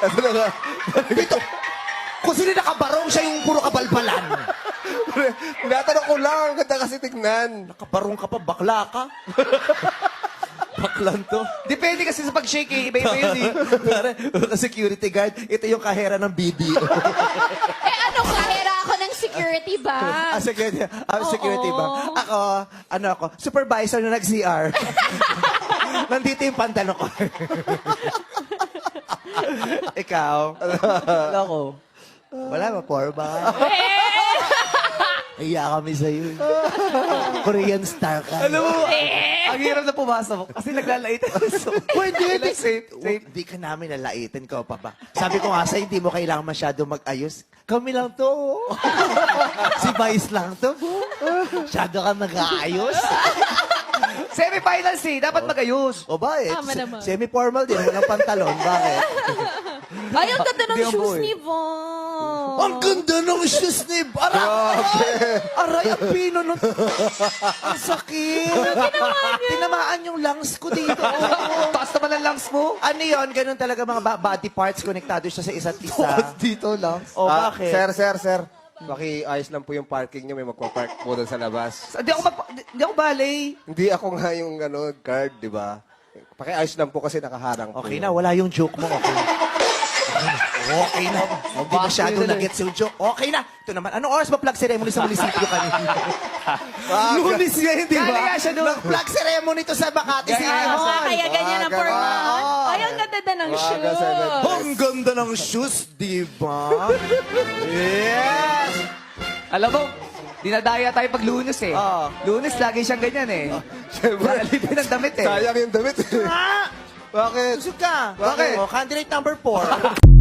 Ito na nga. Ito, kung sino nakabarong, siya yung puro kabalbalan. Tinatanong ko lang, ang ganda kasi tignan. Nakabarong ka pa, bakla ka. Baklan to. Depende kasi sa pag-shake eh. Iba-iba yun eh. Pare, security guard, ito yung kahera ng BDO. Eh ano, kahera ako ng security ba? Security Oo. ba? Ako, supervisor na nag-CR. Nandito yung pantalo ko. Ikaw? Loko. Wala ba, porba? Iya kami sa'yo. Korean star ka. Alam mo, ang hirap na pumasok kasi naglalait. Pwede, Safe. Hindi ka namin nalaitin ko pa ba? Sabi ko nga sa'yo, hindi mo kailangan masyado mag-ayos. Kami lang to. Si Vice lang to. Masyado ka nag-aayos. Semi-finals eh. Dapat magayos. O ba eh? Tama naman. Semi-formal din. Walang pantalon. Bakit? Ay, ang ganda ng Hindi ang shoes boy. ni Von. Ang ganda ng shoes ni... Aray, ang pino nun. Ang sakit. Tinamaan yung lungs ko dito. Taas naman ang lungs mo. Ano yun? Ganun talaga mga body parts konektado siya sa isa't isa. Dito lang. O bakit? Sir. Pakiayos lang po yung parking niyo. May magpa-park po doon sa labas. Hindi ako balay. Hindi ako nga yung guard, di ba? Pakiayos lang po kasi nakaharang po. Okay na, wala yung joke mo. Okay na. Hindi masyado nag-gets yung joke. Okay na. Ito naman. Anong oras ba plug ceremony sa munisipyo kanina? Lunis nga, hindi ba? Kaya siya doon. Nag-plug ceremony to sa Makati City Ah, Hall. kaya ganyan ang Maaga format. na. Ay, ang ganda ng Maaga, shoes. 7. Ang ganda ng shoes, di ba? Yes! Alam mo, dinadaya tayo pag lunes eh. Oo. Lunes, lagi siyang ganyan eh. Siyempre. Alipin ang damit eh. Sayang yung damit. Ah! Bakit? Busog ka. Bakit? O, candidate number 4.